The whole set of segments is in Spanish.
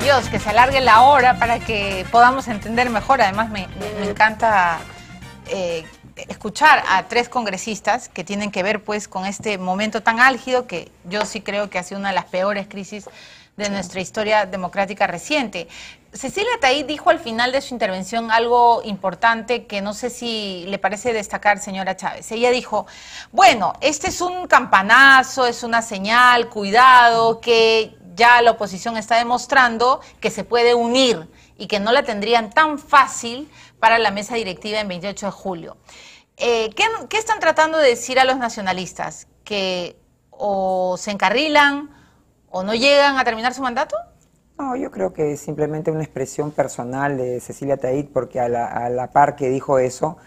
Dios, que se alargue la hora para que podamos entender mejor. Además, me encanta escuchar a tres congresistas que tienen que ver pues con este momento tan álgido que yo sí creo que ha sido una de las peores crisis de nuestra historia democrática reciente. Cecilia Taid dijo al final de su intervención algo importante que no sé si le parece destacar, señora Chávez. Ella dijo, bueno, este es un campanazo, es una señal, cuidado, que ya la oposición está demostrando que se puede unir y que no la tendrían tan fácil para la mesa directiva en 28 de julio. ¿Qué están tratando de decir a los nacionalistas? ¿Que o se encarrilan o no llegan a terminar su mandato? No, yo creo que es simplemente una expresión personal de Cecilia Taid, porque a la par que dijo eso,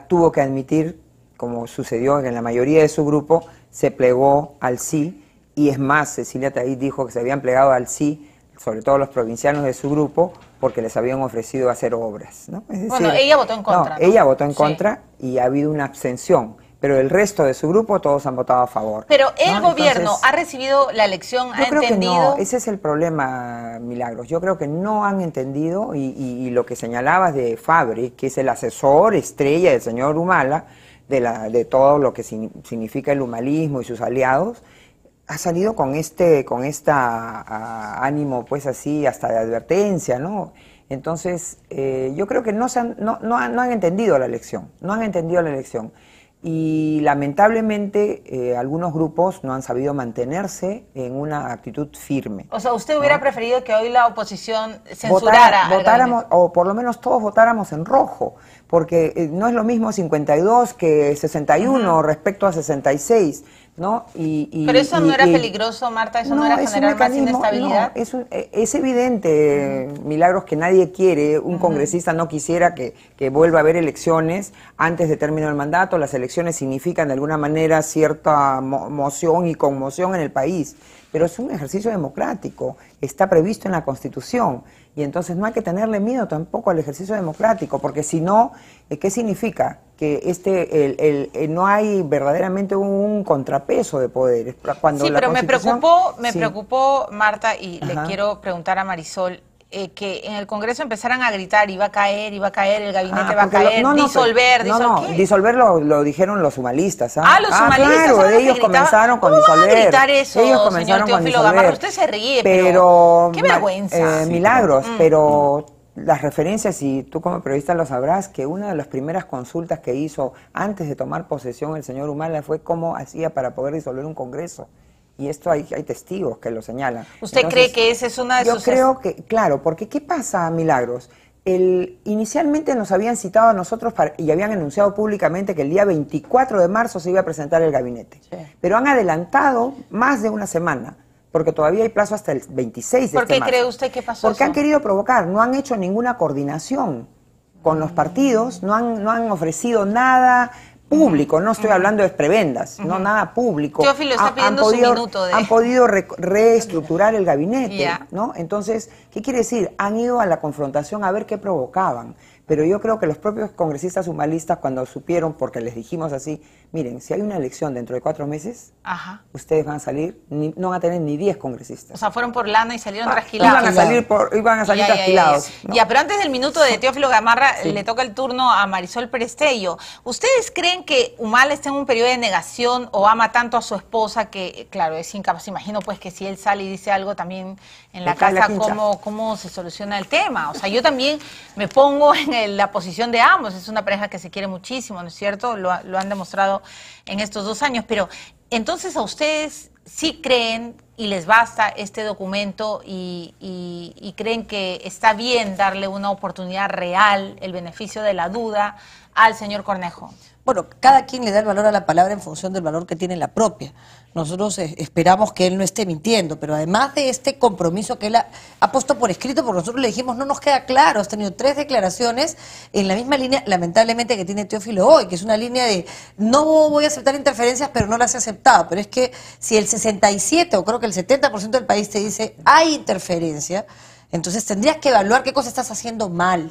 tuvo que admitir, como sucedió en la mayoría de su grupo, se plegó al sí, y es más, Cecilia Taid dijo que se habían plegado al sí, sobre todo los provincianos de su grupo, porque les habían ofrecido hacer obras, ¿no? Es decir, bueno, ella votó en contra. No, ella votó en contra y ha habido una abstención. Pero el resto de su grupo todos han votado a favor. Pero el gobierno ha recibido la elección, ha entendido. No, ese es el problema, Milagros. Yo creo que no han entendido y lo que señalabas de Fabri, que es el asesor estrella del señor Humala, de todo lo que significa el humalismo y sus aliados, ha salido con esta ánimo, pues así, hasta de advertencia, ¿no? Entonces, yo creo que no han entendido la elección, Y lamentablemente algunos grupos no han sabido mantenerse en una actitud firme. O sea, ¿usted hubiera preferido que hoy la oposición censurara? Votáramos, o por lo menos todos votáramos en rojo, porque no es lo mismo 52 que 61 respecto a 66, ¿no? Pero eso no era peligroso, Marta, eso no era generar más inestabilidad. No, es evidente, Milagros, que nadie quiere, un congresista no quisiera que vuelva a haber elecciones antes de término del mandato. Las elecciones significan de alguna manera cierta moción y conmoción en el país, pero es un ejercicio democrático, está previsto en la Constitución, y entonces no hay que tenerle miedo tampoco al ejercicio democrático, porque si no, ¿qué significa? Que no hay verdaderamente un contrapeso de poderes. Cuando sí, pero me preocupó, Marta, y le quiero preguntar a Marisol, que en el Congreso empezaran a gritar, iba a caer, el gabinete va a caer, disolver. Disolver lo dijeron los humalistas. Los humalistas. Claro, ellos comenzaron con disolver. ¿Cómo va a gritar eso, ellos comenzaron señor Teófilo Gamarra? Usted se ríe, pero qué vergüenza. Milagros, pero las referencias, y tú como periodista lo sabrás, que una de las primeras consultas que hizo antes de tomar posesión el señor Humala fue cómo hacía para poder disolver un Congreso. Y esto hay testigos que lo señalan. ¿Usted cree que esa es una de sus...? Yo creo que, claro, porque ¿qué pasa, Milagros? Inicialmente nos habían citado a nosotros y habían anunciado públicamente que el día 24 de marzo se iba a presentar el gabinete. Sí. Pero han adelantado más de una semana, porque todavía hay plazo hasta el 26 de marzo. ¿Por qué marzo. cree usted que pasó Porque han querido provocar, no han hecho ninguna coordinación con los partidos, no han ofrecido nada público, no estoy hablando de prebendas, no nada público. Teófilo está pidiendo su minuto de... Han podido reestructurar el gabinete, ¿no? Entonces, ¿qué quiere decir? Han ido a la confrontación a ver qué provocaban. Pero yo creo que los propios congresistas humalistas, cuando supieron, porque les dijimos así, miren, si hay una elección dentro de 4 meses, ustedes van a salir, no van a tener ni 10 congresistas. O sea, fueron por lana y salieron trasquilados. Iban a salir trasquilados. ¿No? Ya, pero antes del minuto de Teófilo Gamarra, le toca el turno a Marisol Perestello. ¿Ustedes creen que Humala está en un periodo de negación o ama tanto a su esposa que, claro, es incapaz? Imagino pues que si él sale y dice algo también en la casa, ¿cómo se soluciona el tema? O sea, yo también me pongo en la posición de ambos. Es una pareja que se quiere muchísimo, ¿no es cierto? Lo han demostrado en estos 2 años. Pero entonces a ustedes sí creen y les basta este documento y creen que está bien darle una oportunidad real, el beneficio de la duda al señor Cornejo. Bueno, cada quien le da el valor a la palabra en función del valor que tiene la propia. Nosotros esperamos que él no esté mintiendo, pero además de este compromiso que él ha puesto por escrito, porque nosotros le dijimos, no nos queda claro, has tenido 3 declaraciones en la misma línea, lamentablemente, que tiene Teófilo hoy, que es una línea de no voy a aceptar interferencias, pero no las he aceptado. Pero es que si el 67 o creo que el 70% del país te dice hay interferencia, entonces tendrías que evaluar qué cosa estás haciendo mal.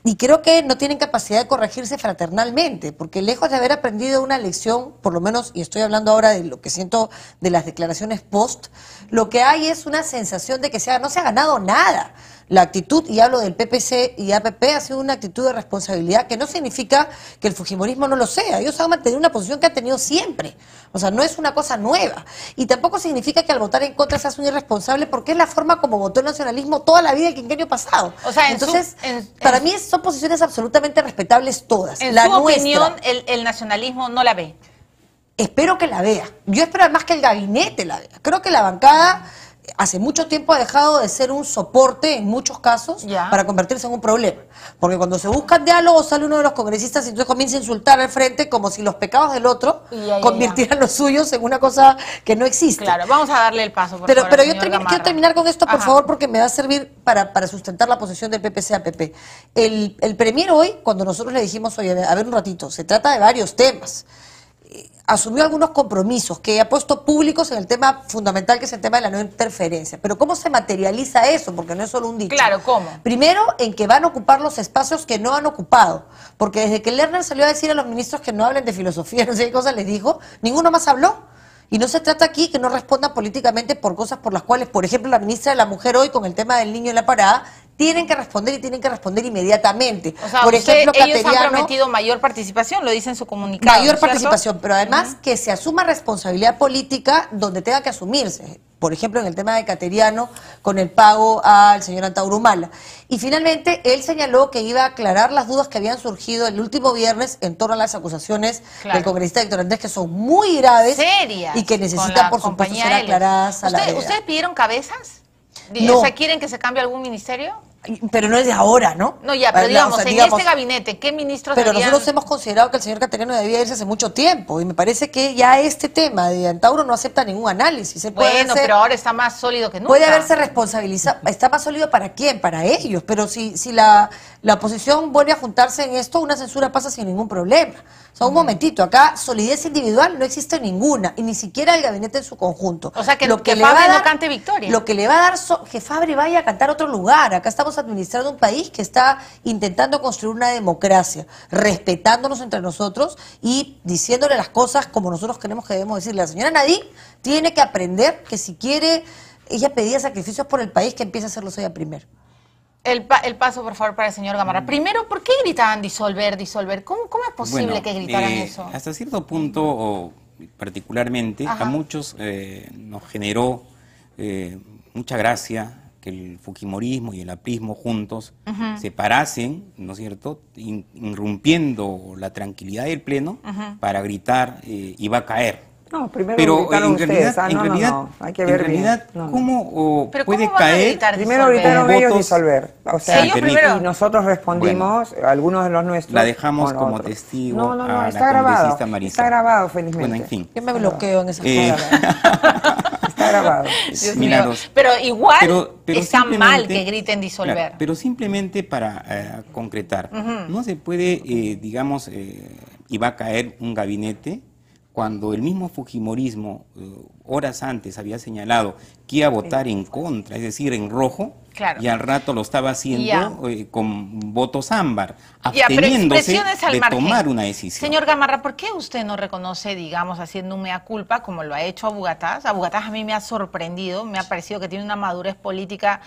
Y creo que no tienen capacidad de corregirse fraternalmente, porque lejos de haber aprendido una lección, por lo menos, y estoy hablando ahora de lo que siento de las declaraciones post, lo que hay es una sensación de que no se ha ganado nada. La actitud, y hablo del PPC y APP, ha sido una actitud de responsabilidad que no significa que el fujimorismo no lo sea. Ellos han mantenido una posición que han tenido siempre. O sea, no es una cosa nueva. Y tampoco significa que al votar en contra seas un irresponsable, porque es la forma como votó el nacionalismo toda la vida el quinquenio pasado. O sea, entonces, para mí son posiciones absolutamente respetables todas. En La su nuestra, opinión, el nacionalismo no la ve. espero que la vea. Yo espero además que el gabinete la vea. Creo que la bancada hace mucho tiempo ha dejado de ser un soporte en muchos casos para convertirse en un problema. Porque cuando se buscan diálogos sale uno de los congresistas y entonces comienza a insultar al frente como si los pecados del otro convirtieran los suyos en una cosa que no existe. Claro, vamos a darle el paso, por pero favor, yo quiero terminar con esto, por favor, porque me va a servir para sustentar la posición del PPC-APP. El premier hoy, cuando nosotros le dijimos, oye, a ver un ratito, se trata de varios temas. Asumió algunos compromisos que ha puesto públicos en el tema fundamental, que es el tema de la no interferencia. Pero ¿cómo se materializa eso? Porque no es solo un dicho. Claro, ¿cómo? Primero, en que van a ocupar los espacios que no han ocupado. Porque desde que Lerner salió a decir a los ministros que no hablen de filosofía, no sé qué cosas les dijo, ninguno más habló. Y no se trata aquí que no respondan políticamente por cosas por las cuales, por ejemplo, la ministra de la Mujer hoy con el tema del niño en la parada, tienen que responder y tienen que responder inmediatamente. O sea, por ejemplo, ellos han prometido mayor participación, lo dice en su comunicado. Mayor participación, pero además que se asuma responsabilidad política donde tenga que asumirse. Por ejemplo, en el tema de Cateriano, con el pago al señor Antauro Humala. Y finalmente, él señaló que iba a aclarar las dudas que habían surgido el último viernes en torno a las acusaciones del congresista Héctor Andrés, que son muy graves. Serias. Y que necesitan, por supuesto, ser aclaradas a la brevedad. ¿Ustedes pidieron cabezas? No. O sea, ¿quieren que se cambie algún ministerio? Pero no es de ahora, ¿no? No, ya, pero digamos, en este gabinete, ¿qué ministros Pero deberían? nosotros hemos considerado que el señor Cateriano debía irse hace mucho tiempo, y me parece que ya este tema de Antauro no acepta ningún análisis. Bueno, pero ahora está más sólido que nunca. Puede haberse responsabilizado. ¿Está más sólido para quién? Para ellos. Pero si la oposición vuelve a juntarse en esto, una censura pasa sin ningún problema. O sea, un momentito, acá solidez individual no existe ninguna, y ni siquiera el gabinete en su conjunto. O sea, que lo que Fabre no cante victoria. Lo que le va a dar que Fabre vaya a cantar a otro lugar. Acá estamos administrando un país que está intentando construir una democracia, respetándonos entre nosotros y diciéndole las cosas como nosotros queremos que debemos decirle. La señora Nadine tiene que aprender que si quiere, ella pedía sacrificios por el país, que empiece a hacerlos ella primero. El paso, por favor, para el señor Gamarra. Primero, ¿por qué gritaban disolver, disolver? ¿Cómo es posible que gritaran eso? Hasta cierto punto, o particularmente, a muchos nos generó mucha gracia que el fujimorismo y el aprismo juntos se parasen, ¿no es cierto?, irrumpiendo la tranquilidad del Pleno para gritar iba a caer. No, primero pero gritaron ustedes. no. Hay que ver bien. ¿Cómo puede van a caer? gritar Primero gritaron ellos votos? disolver. O sea, ellos primero. y nosotros respondimos, algunos de los nuestros. La dejamos con como otros. testigo No, a está la grabado. congresista Marisa. Está grabado, felizmente. Bueno, en fin. Yo me bloqueo en esa Está grabado. Dios Milagros. mío. Pero igual Pero está mal simplemente- que griten disolver. Claro, pero simplemente para concretar, no se puede, digamos, iba a caer un gabinete cuando el mismo fujimorismo horas antes había señalado que iba a votar en contra, es decir, en rojo, Claro. y al rato lo estaba haciendo con votos ámbar, Ya, pero absteniéndose expresiones al de margen. tomar una decisión. Señor Gamarra, ¿por qué usted no reconoce, digamos, haciendo un mea culpa, como lo ha hecho Abugataz? Abugataz a mí me ha sorprendido, me ha parecido que tiene una madurez política,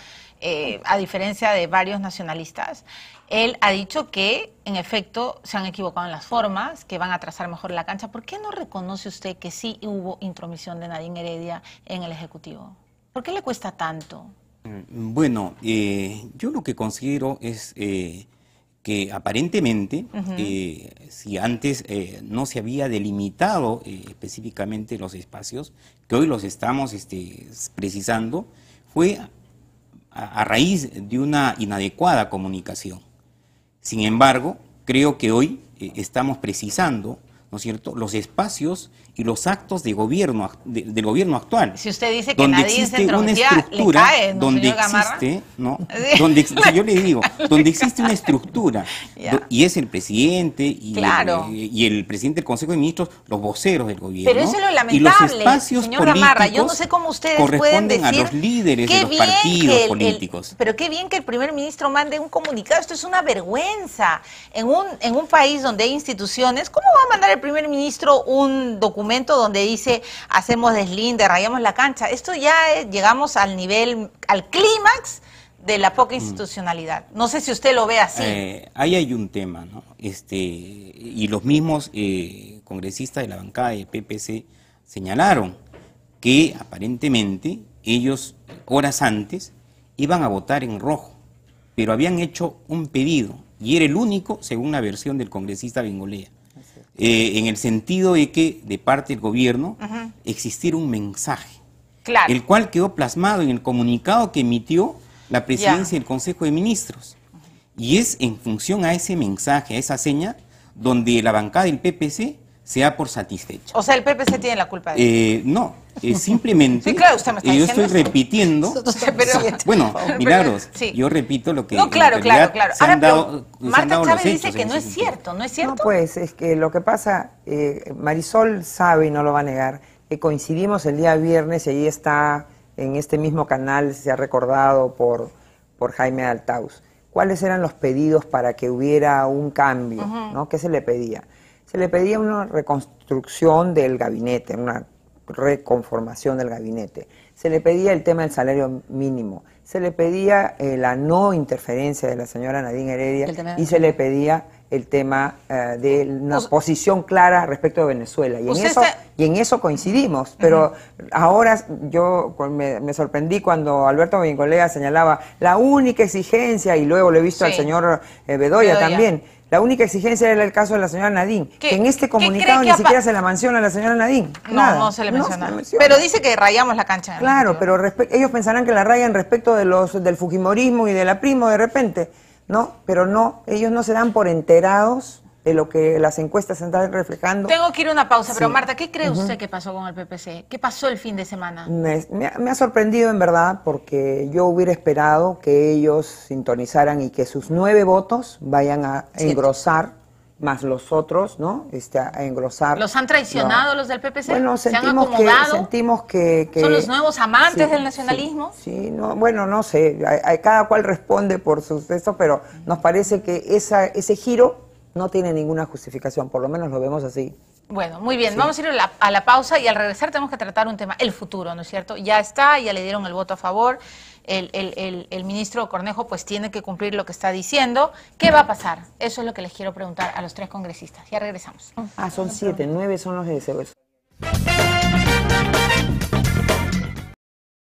a diferencia de varios nacionalistas. Él ha dicho que, en efecto, se han equivocado en las formas, que van a trazar mejor la cancha. ¿Por qué no reconoce usted que sí hubo intromisión de Nadine Heredia en el Ejecutivo? ¿Por qué le cuesta tanto? Bueno, yo lo que considero es que aparentemente, si antes no se había delimitado específicamente los espacios, que hoy los estamos precisando, fue a raíz de una inadecuada comunicación. Sin embargo, creo que hoy estamos precisando, ¿no es cierto?, los espacios y los actos de gobierno del gobierno actual. Si usted dice que donde Nadine existe se una entrometía, estructura, le cae, ¿no, donde señor Gamarra? existe, ¿no? Yo le digo, donde existe una estructura, y es el presidente y, Claro. y el presidente del Consejo de Ministros, los voceros del gobierno. Pero eso es lo y los lamentable, espacios señor Gamarra. Yo no políticos sé cómo ustedes pueden corresponden decir a los líderes qué de los bien partidos que políticos. pero qué bien que el primer ministro mande un comunicado. Esto es una vergüenza. En un país donde hay instituciones, ¿cómo va a mandar el primer ministro un documento donde dice hacemos deslinde, rayamos la cancha? Esto ya llegamos al nivel, al clímax de la poca institucionalidad. No sé si usted lo ve así. Ahí hay un tema, ¿no? Y los mismos congresistas de la bancada de PPC señalaron que aparentemente ellos, horas antes, iban a votar en rojo, pero habían hecho un pedido, y era el único, según la versión del congresista Bengolea, en el sentido de que de parte del gobierno existiera un mensaje, Claro. el cual quedó plasmado en el comunicado que emitió la presidencia del Consejo de Ministros. Y es en función a ese mensaje, a esa seña, donde la bancada del PPC se da por satisfecha. O sea, el PPC tiene la culpa de eso. No, simplemente Sí, claro, usted me está yo diciendo estoy eso. repitiendo, Pero- bueno, Milagros, sí. yo repito lo que No, claro, en realidad claro. se han Ahora, pero dado, se han Marta dado los Chávez dice hechos que en no ese es sentido. cierto, ¿no es cierto? No, pues es que lo que pasa, Marisol sabe y no lo va a negar, que coincidimos el día viernes y ahí está, en este mismo canal, se ha recordado por Jaime Altaus. ¿Cuáles eran los pedidos para que hubiera un cambio? ¿No? ¿Qué se le pedía? Se le pedía una reconstrucción del gabinete, una reconformación del gabinete. Se le pedía el tema del salario mínimo. Se le pedía la no interferencia de la señora Nadine Heredia y se le pedía el tema de una posición clara respecto de Venezuela. Y en eso coincidimos, pero ahora yo me sorprendí cuando Alberto Bengolea señalaba la única exigencia, y luego lo he visto al señor Bedoya también, la única exigencia era el caso de la señora Nadine, que en este comunicado ni siquiera se la menciona a la señora Nadine. No se le menciona. Pero dice que rayamos la cancha. Claro, pero ellos pensarán que la rayan respecto de del fujimorismo y de la Primo de repente. No, pero no, ellos no se dan por enterados de lo que las encuestas están reflejando. Tengo que ir a una pausa, pero Marta, ¿qué cree usted que pasó con el PPC? ¿Qué pasó el fin de semana? Me ha sorprendido en verdad, porque yo hubiera esperado que ellos sintonizaran y que sus 9 votos vayan a engrosar, más los otros, ¿no? A engrosar. ¿Los han traicionado los del PPC? Bueno, ¿Se han acomodado? sentimos que ¿Son los nuevos amantes del nacionalismo? Sí, no, bueno, no sé, cada cual responde por sus eso, pero nos parece que ese giro no tiene ninguna justificación, por lo menos lo vemos así. Bueno, muy bien, vamos a ir a la pausa y al regresar tenemos que tratar un tema, el futuro, ¿no es cierto? Ya está, ya le dieron el voto a favor, el ministro Cornejo pues tiene que cumplir lo que está diciendo. ¿Qué va a pasar? Eso es lo que les quiero preguntar a los 3 congresistas. Ya regresamos. Son 7, 9 son los de ese.